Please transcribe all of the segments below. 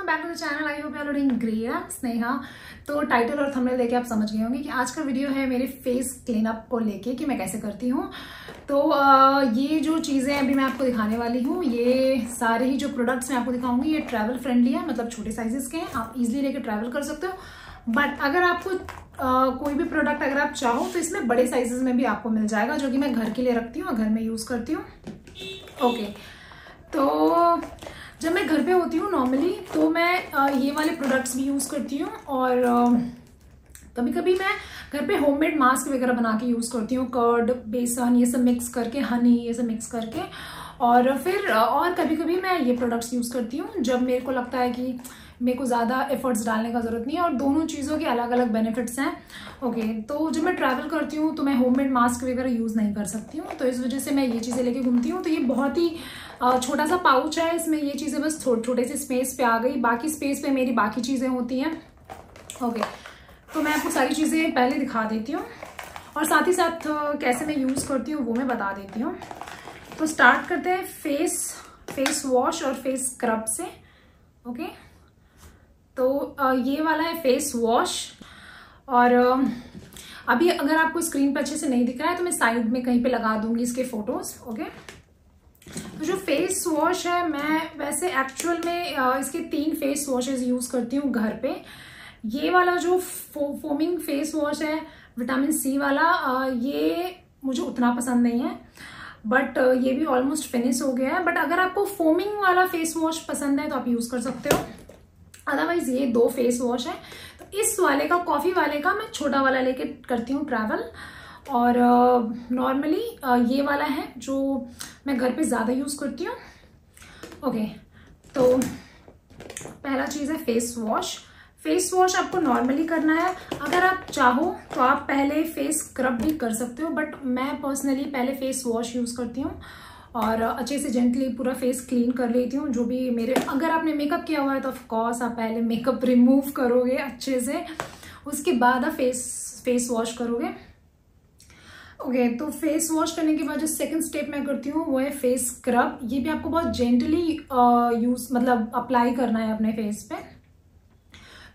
Back to the channel. I hope you are doing great. Sneha. तो title और thumbnail देके आप समझ गए होंगे कि आज का वीडियो है मेरे फेस क्लीनअप को लेके कि मैं कैसे करती हूँ। तो ये जो चीज़ें अभी मैं आपको दिखाने वाली हूँ, ये सारे ही जो प्रोडक्ट्स मैं आपको दिखाऊंगी ये ट्रैवल फ्रेंडली है, मतलब छोटे साइजेस के हैं, आप इजीली लेके ट्रैवल कर सकते हो। बट अगर आपको कोई भी प्रोडक्ट अगर आप चाहो तो इसमें बड़े साइजेस में भी आपको मिल जाएगा, जो कि मैं घर के लिए रखती हूँ और घर में यूज़ करती हूँ। ओके, तो जब मैं घर पे होती हूँ नॉर्मली तो मैं ये वाले प्रोडक्ट्स भी यूज़ करती हूँ, और कभी कभी मैं घर पे होममेड मास्क वगैरह बना के यूज़ करती हूँ, कर्ड, बेसन ये सब मिक्स करके, हनी ये सब मिक्स करके। और फिर और कभी कभी मैं ये प्रोडक्ट्स यूज़ करती हूँ जब मेरे को लगता है कि मेरे को ज़्यादा एफर्ट्स डालने का ज़रूरत नहीं है, और दोनों चीज़ों के अलग अलग बेनिफिट्स हैं। ओके, तो जब मैं ट्रैवल करती हूँ तो मैं होममेड मास्क वगैरह यूज़ नहीं कर सकती हूँ, तो इस वजह से मैं ये चीज़ें लेके घूमती हूँ। तो ये बहुत ही छोटा सा पाउच है, इसमें ये चीज़ें बस छोटे से स्पेस पे आ गई, बाकी स्पेस पे मेरी बाकी चीज़ें होती हैं। ओके, तो मैं आपको सारी चीज़ें पहले दिखा देती हूँ और साथ ही साथ कैसे मैं यूज़ करती हूँ वो मैं बता देती हूँ। तो स्टार्ट करते हैं फेस वॉश और फेस स्क्रब से। ओके, तो ये वाला है फेस वॉश, और अभी अगर आपको स्क्रीन पर अच्छे से नहीं दिख रहा है तो मैं साइड में कहीं पे लगा दूंगी इसके फोटोज। ओके, तो जो फेस वॉश है, मैं वैसे एक्चुअल में इसके 3 फेस वॉशेस यूज करती हूँ घर पे। ये वाला जो फोमिंग फेस वॉश है विटामिन सी वाला, ये मुझे उतना पसंद नहीं है, बट ये भी ऑलमोस्ट फिनिश हो गया है। बट अगर आपको फोमिंग वाला फेस वॉश पसंद है तो आप यूज कर सकते हो। अदरवाइज ये 2 फेस वॉश है। तो इस वाले का, कॉफी वाले का, मैं छोटा वाला लेके करती हूँ ट्रैवल, और नॉर्मली ये वाला है जो मैं घर पे ज़्यादा यूज़ करती हूँ। ओके, तो पहला चीज़ है फेस वॉश। फेस वॉश आपको नॉर्मली करना है, अगर आप चाहो तो आप पहले फेस स्क्रब भी कर सकते हो, बट मैं पर्सनली पहले फेस वॉश यूज़ करती हूँ और अच्छे से जेंटली पूरा फेस क्लीन कर लेती हूँ। जो भी मेरे, अगर आपने मेकअप किया हुआ है तो ऑफकोर्स आप पहले मेकअप रिमूव करोगे अच्छे से, उसके बाद आप फेस वॉश करोगे। ओके, तो फेस वॉश करने के बाद जो सेकंड स्टेप मैं करती हूँ वो है फेस स्क्रब। ये भी आपको बहुत जेंटली मतलब अप्लाई करना है अपने फेस पे।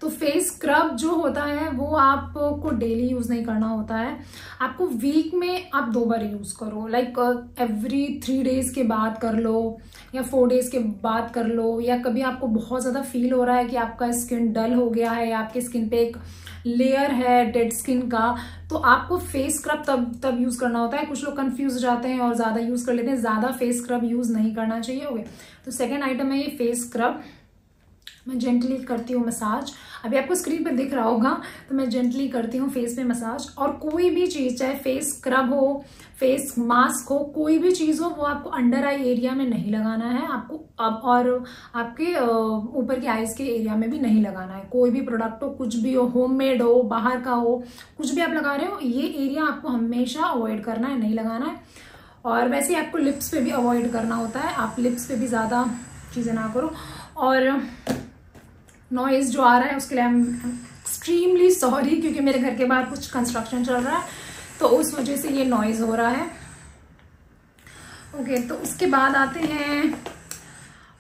तो फेस स्क्रब जो होता है वो आपको डेली यूज नहीं करना होता है, आपको वीक में आप 2 बार यूज करो, लाइक एवरी 3 डेज के बाद कर लो या 4 डेज के बाद कर लो, या कभी आपको बहुत ज्यादा फील हो रहा है कि आपका स्किन डल हो गया है या आपके स्किन पे एक लेयर है डेड स्किन का, तो आपको फेस स्क्रब तब यूज करना होता है। कुछ लोग कंफ्यूज हो जाते हैं और ज्यादा यूज कर लेते हैं, ज्यादा फेस स्क्रब यूज नहीं करना चाहिए। ओके, तो सेकेंड आइटम है ये फेस स्क्रब। मैं जेंटली करती हूँ मसाज, अभी आपको स्क्रीन पर दिख रहा होगा, तो मैं जेंटली करती हूँ फेस पे मसाज। और कोई भी चीज, चाहे फेस स्क्रब हो, फेस मास्क हो, कोई भी चीज हो, वो आपको अंडर आई एरिया में नहीं लगाना है आपको, और आपके ऊपर के आईज के एरिया में भी नहीं लगाना है। कोई भी प्रोडक्ट हो, कुछ भी हो, होममेड हो, बाहर का हो, कुछ भी आप लगा रहे हो, ये एरिया आपको हमेशा अवॉइड करना है, नहीं लगाना है। और वैसे आपको लिप्स पे भी अवॉइड करना होता है, आप लिप्स पे भी ज्यादा चीजें ना करो। और नॉइज जो आ रहा है उसके लिए आई एम एक्सट्रीमली सॉरी, क्योंकि मेरे घर के बाहर कुछ कंस्ट्रक्शन चल रहा है तो उस वजह से ये नॉइज हो रहा है। ओके, तो उसके बाद आते हैं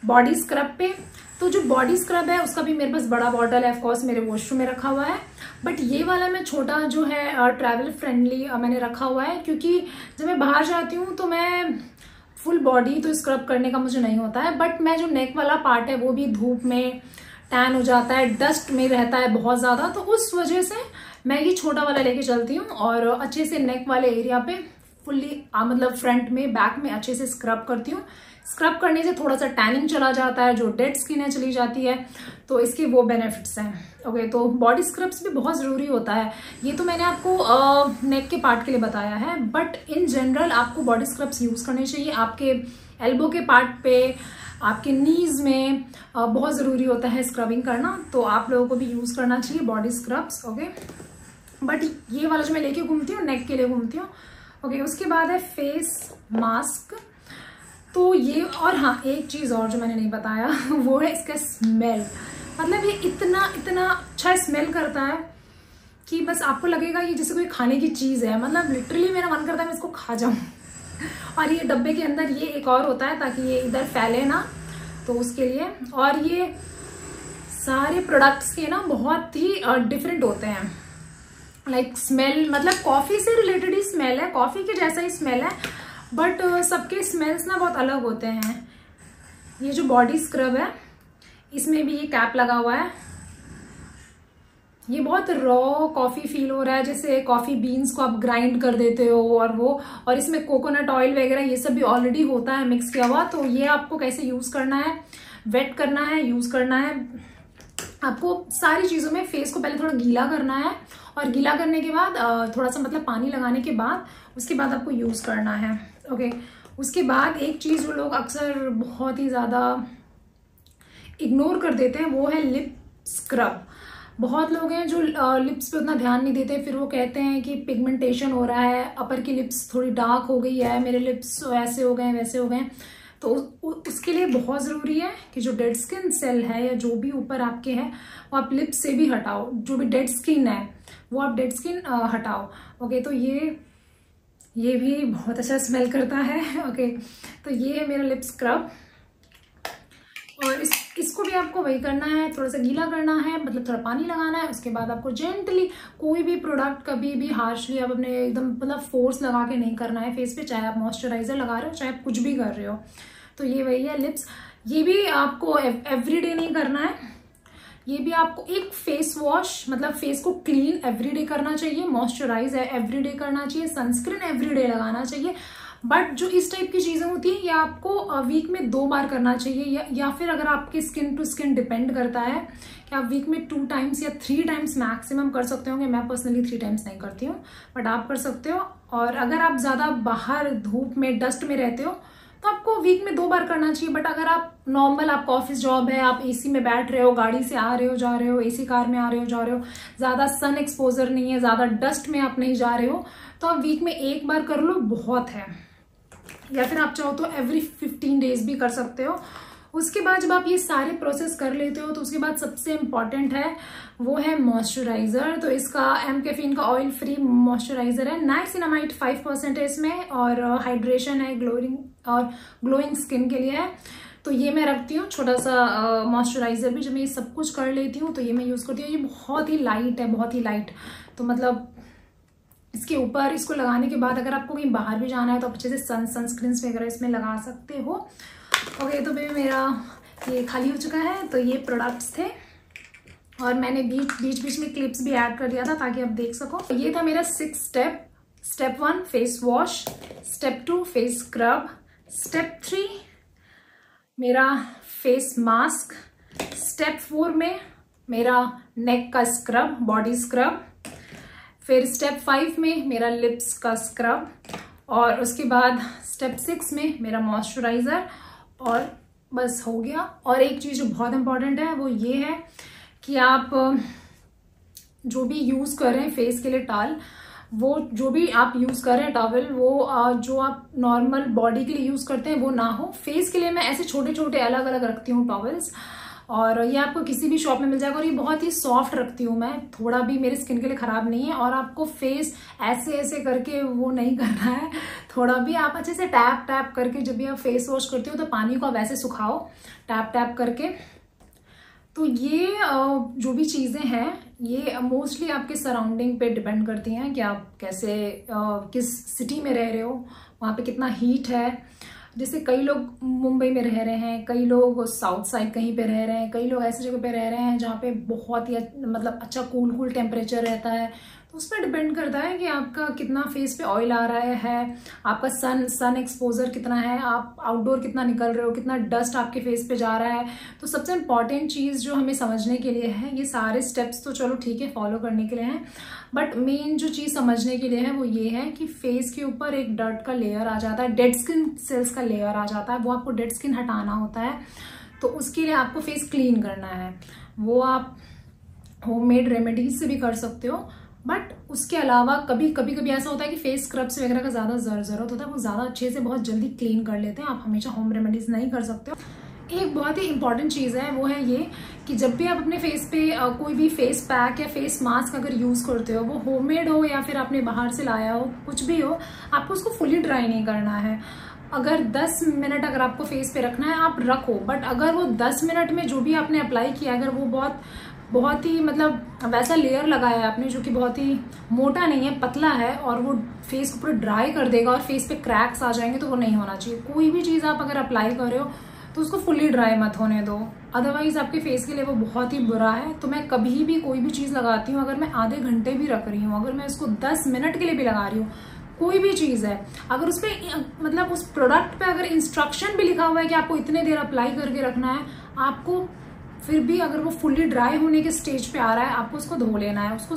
बॉडी स्क्रब पे। तो जो बॉडी स्क्रब है उसका भी मेरे पास बड़ा बॉटल है, ऑफकोर्स मेरे वॉशरूम में रखा हुआ है, बट ये वाला मैं छोटा जो है ट्रैवल फ्रेंडली मैंने रखा हुआ है, क्योंकि जब मैं बाहर जाती हूँ तो मैं फुल बॉडी तो स्क्रब करने का मुझे नहीं होता है, बट मैं जो नेक वाला पार्ट है वो भी धूप में टैन हो जाता है, डस्ट में रहता है बहुत ज्यादा, तो उस वजह से मैं ये छोटा वाला लेके चलती हूँ और अच्छे से नेक वाले एरिया पे फुल्ली मतलब फ्रंट में, बैक में अच्छे से स्क्रब करती हूँ। स्क्रब करने से थोड़ा सा टैनिंग चला जाता है, जो डेड स्किन है चली जाती है, तो इसके वो बेनिफिट्स हैं। ओके, तो बॉडी स्क्रब्स भी बहुत जरूरी होता है। ये तो मैंने आपको नेक के पार्ट के लिए बताया है, बट इन जनरल आपको बॉडी स्क्रब्स यूज करने चाहिए आपके एल्बो के पार्ट पे, आपके नीज में बहुत ज़रूरी होता है स्क्रबिंग करना, तो आप लोगों को भी यूज़ करना चाहिए बॉडी स्क्रब्स। ओके, बट ये वाला जो मैं लेके घूमती हूँ नेक के लिए घूमती हूँ। ओके, उसके बाद है फेस मास्क। तो ये, और हाँ एक चीज़ और जो मैंने नहीं बताया वो है इसका स्मेल। मतलब ये इतना अच्छा स्मेल करता है कि बस आपको लगेगा ये जैसे कोई खाने की चीज़ है, मतलब लिटरली मेरा मन करता है मैं इसको खा जाऊँ। और ये डब्बे के अंदर ये एक और होता है ताकि ये इधर फैले ना, तो उसके लिए। और ये सारे प्रोडक्ट्स के ना बहुत ही डिफरेंट होते हैं। लाइक स्मेल, मतलब कॉफ़ी से रिलेटेड ही स्मेल है, कॉफ़ी के जैसा ही स्मेल है, बट सबके स्मेल्स ना बहुत अलग होते हैं। ये जो बॉडी स्क्रब है इसमें भी ये कैप लगा हुआ है। ये बहुत रॉ कॉफ़ी फील हो रहा है, जैसे कॉफ़ी बीन्स को आप ग्राइंड कर देते हो और इसमें कोकोनट ऑयल वगैरह ये सब भी ऑलरेडी होता है मिक्स किया हुआ। तो ये आपको कैसे यूज़ करना है, वेट करना है, यूज़ करना है। आपको सारी चीज़ों में फेस को पहले थोड़ा गीला करना है और गीला करने के बाद थोड़ा सा मतलब पानी लगाने के बाद उसके बाद आपको यूज़ करना है। ओके, उसके बाद एक चीज़ जो लोग अक्सर बहुत ही ज़्यादा इग्नोर कर देते हैं वो है लिप स्क्रब। बहुत लोग हैं जो लिप्स पे उतना ध्यान नहीं देते, फिर वो कहते हैं कि पिगमेंटेशन हो रहा है, अपर की लिप्स थोड़ी डार्क हो गई है, मेरे लिप्स ऐसे हो गए वैसे हो गए। तो उसके लिए बहुत ज़रूरी है कि जो डेड स्किन सेल है या जो भी ऊपर आपके है वो आप लिप्स से भी हटाओ। जो भी डेड स्किन है वो आप डेड स्किन हटाओ। ओके, तो ये भी बहुत अच्छा स्मेल करता है। ओके, तो ये है मेरा लिप स्क्रब और इसको भी आपको वही करना है, थोड़ा सा गीला करना है, मतलब थोड़ा पानी लगाना है। उसके बाद आपको जेंटली कोई भी प्रोडक्ट कभी भी हार्शली आप अपने एकदम मतलब फोर्स लगा के नहीं करना है फेस पे, चाहे आप मॉइस्चराइजर लगा रहे हो चाहे आप कुछ भी कर रहे हो। तो ये वही है लिप्स। ये भी आपको एवरीडे नहीं करना है, ये भी आपको एक फेस वॉश मतलब फेस को क्लीन एवरीडे करना चाहिए, मॉइस्चराइज एवरीडे करना चाहिए, सनस्क्रीन एवरीडे लगाना चाहिए। बट जो इस टाइप की चीज़ें होती हैं ये आपको वीक में 2 बार करना चाहिए या फिर अगर आपके स्किन टू स्किन डिपेंड करता है कि आप वीक में 2 टाइम्स या 3 टाइम्स मैक्सिमम कर सकते होंगे। मैं पर्सनली 3 टाइम्स नहीं करती हूँ, बट आप कर सकते हो। और अगर आप ज़्यादा बाहर धूप में डस्ट में रहते हो तो आपको वीक में 2 बार करना चाहिए। बट अगर आप नॉर्मल, आपका ऑफिस जॉब है, आप एसी में बैठ रहे हो, गाड़ी से आ रहे हो जा रहे हो, एसी कार में आ रहे हो जा रहे हो, ज़्यादा सन एक्सपोजर नहीं है, ज़्यादा डस्ट में आप नहीं जा रहे हो, तो आप वीक में 1 बार कर लो, बहुत है। या फिर आप चाहो तो एवरी 15 डेज भी कर सकते हो। उसके बाद जब आप ये सारे प्रोसेस कर लेते हो तो उसके बाद सबसे इम्पॉर्टेंट है वो है मॉइस्चराइजर। तो इसका एम कैफीन का ऑयल फ्री मॉइस्चराइजर है, नाइसिनामाइड 5% है इसमें और हाइड्रेशन है, ग्लोइंग स्किन के लिए है। तो ये मैं रखती हूँ छोटा सा मॉइस्चराइजर भी। जब मैं ये सब कुछ कर लेती हूँ तो ये मैं यूज़ करती हूँ। ये बहुत ही लाइट है, बहुत ही लाइट। तो मतलब इसके ऊपर इसको लगाने के बाद अगर आपको कहीं बाहर भी जाना है तो आप अच्छे से सनस्क्रीन वगैरह इसमें लगा सकते हो। ओके, तो बेबी मेरा ये खाली हो चुका है। तो ये प्रोडक्ट्स थे और मैंने बीच में क्लिप्स भी ऐड कर दिया था ताकि आप देख सको। ये था मेरा 6 step. Step 1 face wash, step 2 face scrub, step 3 मेरा फेस मास्क, स्टेप 4 में मेरा नेक का स्क्रब, बॉडी स्क्रब, फिर स्टेप 5 में मेरा लिप्स का स्क्रब और उसके बाद स्टेप 6 में मेरा मॉइस्चराइजर और बस हो गया। और एक चीज़ जो बहुत इंपॉर्टेंट है वो ये है कि आप जो भी यूज़ कर रहे हैं फेस के लिए टाल, वो जो भी आप यूज़ कर रहे हैं टॉवल, वो जो आप नॉर्मल बॉडी के लिए यूज़ करते हैं वो ना हो। फेस के लिए मैं ऐसे छोटे छोटे अलग अलग रखती हूँ टॉवल्स और ये आपको किसी भी शॉप में मिल जाएगा। और ये बहुत ही सॉफ्ट रखती हूँ मैं, थोड़ा भी मेरे स्किन के लिए ख़राब नहीं है। और आपको फेस ऐसे ऐसे करके वो नहीं करना है, थोड़ा भी आप अच्छे से टैप टैप करके जब भी आप फेस वॉश करते हो तो पानी को आप वैसे सुखाओ टैप टैप करके। तो ये जो भी चीज़ें हैं ये मोस्टली आपके सराउंडिंग पे डिपेंड करती हैं कि आप कैसे किस सिटी में रह रहे हो, वहाँ पे कितना हीट है। जैसे कई लोग मुंबई में रह रहे हैं, कई लोग साउथ साइड कहीं पे रह रहे हैं, कई लोग ऐसी जगह पे रह रहे हैं जहाँ पे बहुत ही मतलब अच्छा कूल टेम्परेचर रहता है। तो उस पर डिपेंड करता है कि आपका कितना फेस पे ऑयल आ रहा है, आपका सन एक्सपोजर कितना है, आप आउटडोर कितना निकल रहे हो, कितना डस्ट आपके फेस पे जा रहा है। तो सबसे इम्पॉर्टेंट चीज़ जो हमें समझने के लिए है, ये सारे स्टेप्स तो चलो ठीक है फॉलो करने के लिए हैं, बट मेन जो चीज़ समझने के लिए है वो ये है कि फेस के ऊपर एक डर्ट का लेयर आ जाता है, डेड स्किन सेल्स का लेयर आ जाता है, वो आपको डेड स्किन हटाना होता है। तो उसके लिए आपको फेस क्लीन करना है, वो आप होममेड रेमेडीज से भी कर सकते हो। बट उसके अलावा कभी ऐसा होता है कि फेस स्क्रब्स वगैरह का ज़्यादा ज़रूरत होता है, वो ज़्यादा अच्छे से बहुत जल्दी क्लीन कर लेते हैं, आप हमेशा होम रेमेडीज नहीं कर सकते हो। एक बहुत ही इंपॉर्टेंट चीज़ है वो है ये कि जब भी आप अपने फेस पे कोई भी फेस पैक या फेस मास्क अगर यूज़ करते हो, वो होममेड हो या फिर आपने बाहर से लाया हो, कुछ भी हो, आपको उसको फुली ड्राई नहीं करना है। अगर 10 मिनट अगर आपको फेस पे रखना है आप रखो, बट अगर वो 10 मिनट में जो भी आपने अप्लाई किया अगर वो बहुत ही मतलब वैसा लेयर लगाया है आपने जो कि बहुत ही मोटा नहीं है, पतला है, और वो फेस को पूरा ड्राई कर देगा और फेस पे क्रैक्स आ जाएंगे, तो वो नहीं होना चाहिए। कोई भी चीज़ आप अगर अप्लाई कर रहे हो तो उसको फुली ड्राई मत होने दो, अदरवाइज आपके फेस के लिए वो बहुत ही बुरा है। तो मैं कभी भी कोई भी चीज़ लगाती हूँ, अगर मैं आधे घंटे भी रख रही हूँ, अगर मैं इसको 10 मिनट के लिए भी लगा रही हूँ, कोई भी चीज़ है, अगर उस पर मतलब उस प्रोडक्ट पे अगर इंस्ट्रक्शन भी लिखा हुआ है कि आपको इतने देर अप्लाई करके रखना है, आपको फिर भी अगर वो फुली ड्राई होने के स्टेज पे आ रहा है, आपको उसको धो लेना है। उसको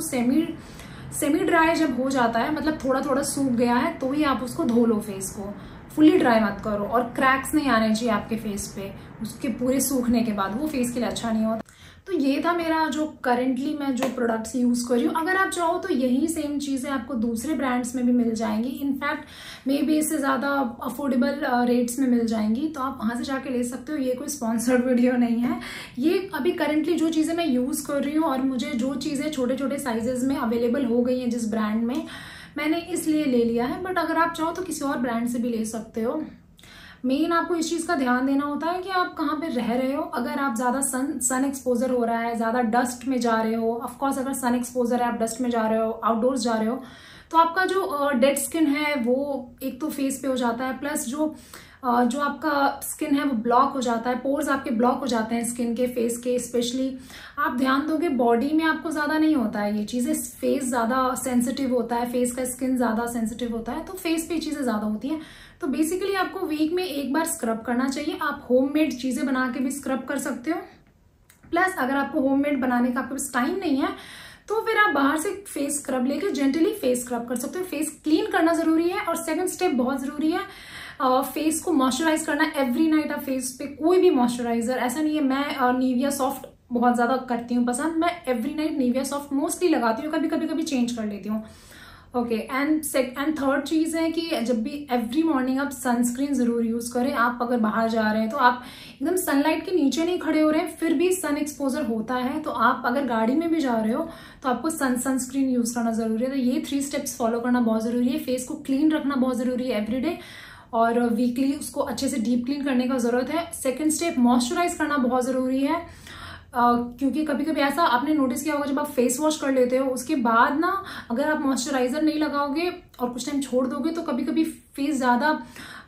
सेमी ड्राई जब हो जाता है, मतलब थोड़ा थोड़ा सूख गया है, तो ही आप उसको धो लो फेस को, फुली ड्राई मत करो। और क्रैक्स नहीं आने चाहिए आपके फेस पे उसके पूरे सूखने के बाद, वो फेस के लिए अच्छा नहीं होता। तो ये था मेरा जो करेंटली मैं जो प्रोडक्ट्स यूज़ कर रही हूँ। अगर आप चाहो तो यही सेम चीज़ें आपको दूसरे ब्रांड्स में भी मिल जाएंगी, इनफैक्ट मे बी इससे ज़्यादा अफोर्डेबल रेट्स में मिल जाएंगी, तो आप वहाँ से जाके ले सकते हो। ये कोई स्पॉन्सर्ड वीडियो नहीं है, ये अभी करेंटली जो चीज़ें मैं यूज़ कर रही हूँ और मुझे जो चीज़ें छोटे छोटे साइजेस में अवेलेबल हो गई हैं जिस ब्रांड में, मैंने इसलिए ले लिया है। बट अगर आप चाहो तो किसी और ब्रांड से भी ले सकते हो। मेन आपको इस चीज़ का ध्यान देना होता है कि आप कहाँ पे रह रहे हो। अगर आप ज़्यादा सन एक्सपोजर हो रहा है, ज़्यादा डस्ट में जा रहे हो, ऑफकोर्स अगर सन एक्सपोजर है, आप डस्ट में जा रहे हो, आउटडोर्स जा रहे हो, तो आपका जो डेड स्किन है वो एक तो फेस पे हो जाता है, प्लस जो आपका स्किन है वो ब्लॉक हो जाता है, पोर्स आपके ब्लॉक हो जाते हैं स्किन के, फेस के स्पेशली। आप ध्यान दोगे बॉडी में आपको ज़्यादा नहीं होता है ये चीज़ें, फेस ज़्यादा सेंसिटिव होता है, फेस का स्किन ज़्यादा सेंसिटिव होता है, तो फेस पे चीज़ें ज़्यादा होती हैं। तो बेसिकली आपको वीक में एक बार स्क्रब करना चाहिए। आप होममेड चीज़ें बना के भी स्क्रब कर सकते हो, प्लस अगर आपको होममेड बनाने का आपके पास टाइम नहीं है तो फिर आप बाहर से फेस स्क्रब लेके जेंटली फेस स्क्रब कर सकते हो। फेस क्लीन करना जरूरी है, और सेकंड स्टेप बहुत जरूरी है, फेस को मॉइस्चराइज करना एवरी नाइट। आप फेस पे कोई भी मॉइस्चराइजर, ऐसा नहीं है मैं निविया सॉफ्ट बहुत ज्यादा करती हूँ पसंद, मैं every night Nivea soft mostly लगाती हूँ, कभी चेंज कर लेती हूँ। ओके, एंड थर्ड चीज़ है कि जब भी एवरी मॉर्निंग आप सनस्क्रीन ज़रूर यूज़ करें। आप अगर बाहर जा रहे हैं तो आप एकदम सनलाइट के नीचे नहीं खड़े हो रहे हैं, फिर भी सन एक्सपोजर होता है, तो आप अगर गाड़ी में भी जा रहे हो तो आपको सनस्क्रीन यूज़ करना ज़रूरी है। तो ये 3 स्टेप्स फॉलो करना बहुत ज़रूरी है। फेस को क्लीन रखना बहुत ज़रूरी है एवरीडे, और वीकली उसको अच्छे से डीप क्लीन करने का ज़रूरत है। सेकेंड स्टेप मॉइस्चराइज करना बहुत ज़रूरी है, क्योंकि कभी कभी ऐसा आपने नोटिस किया होगा, जब आप फेस वॉश कर लेते हो उसके बाद ना अगर आप मॉइस्चराइजर नहीं लगाओगे और कुछ टाइम छोड़ दोगे तो कभी कभी फेस ज़्यादा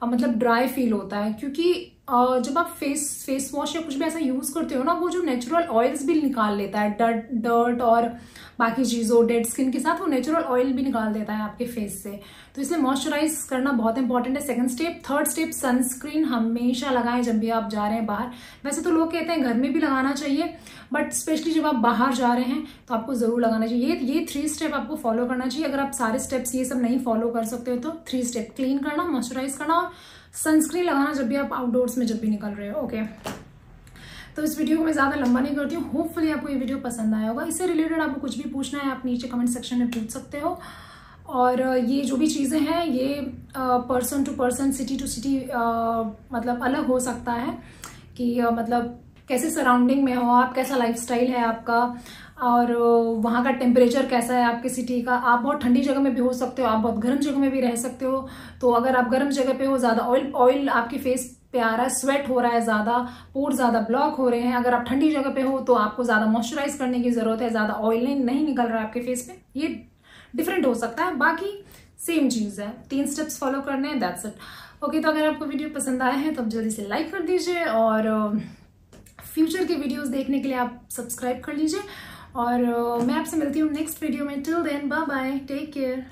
मतलब ड्राई फील होता है, क्योंकि जब आप फेस वॉश या कुछ भी ऐसा यूज़ करते हो ना, वो जो नेचुरल ऑयल्स भी निकाल लेता है, डर्ट और बाकी चीज़ों, डेड स्किन के साथ वो नेचुरल ऑयल भी निकाल देता है आपके फेस से। तो इसलिए मॉइस्चराइज करना बहुत इंपॉर्टेंट है। Second step. Third step, sunscreen हमेशा लगाएं जब भी आप जा रहे हैं बाहर। वैसे तो लोग कहते हैं घर में भी लगाना चाहिए, बट स्पेशली जब आप बाहर जा रहे हैं तो आपको जरूर लगाना चाहिए। ये 3 स्टेप आपको फॉलो करना चाहिए। अगर आप सारे स्टेप्स ये सब नहीं फॉलो कर सकते हो तो 3 स्टेप, क्लीन करना, मॉइस्चराइज करना और सनस्क्रीन लगाना जब भी आप आउटडोर्स में जब भी निकल रहे हो। ओके, तो इस वीडियो को मैं ज़्यादा लंबा नहीं करती हूँ। होपफुली आपको ये वीडियो पसंद आया होगा। इससे रिलेटेड आपको कुछ भी पूछना है आप नीचे कमेंट सेक्शन में पूछ सकते हो। और ये जो भी चीज़ें हैं ये person to person, city to city मतलब अलग हो सकता है कि मतलब कैसे सराउंडिंग में हो आप, कैसा लाइफस्टाइल है आपका, और वहाँ का टेम्परेचर कैसा है आपके सिटी का। आप बहुत ठंडी जगह में भी हो सकते हो, आप बहुत गर्म जगह में भी रह सकते हो। तो अगर आप गर्म जगह पे हो, ज़्यादा ऑयल आपके फेस पे आ रहा है, स्वेट हो रहा है ज़्यादा, पोर ज़्यादा ब्लॉक हो रहे हैं, अगर आप ठंडी जगह पे हो तो आपको ज़्यादा मॉइस्चराइज करने की ज़रूरत है, ज़्यादा ऑयल नहीं निकल रहा है आपके फेस पे। ये डिफरेंट हो सकता है, बाकी सेम चीज़ है। 3 स्टेप्स फॉलो करने हैं, दैट्स इट। ओके, तो अगर आपको वीडियो पसंद आया है तो आप जल्दी से लाइक कर दीजिए, और फ्यूचर के वीडियोस देखने के लिए आप सब्सक्राइब कर लीजिए। और मैं आपसे मिलती हूँ नेक्स्ट वीडियो में। Till then bye bye, take care.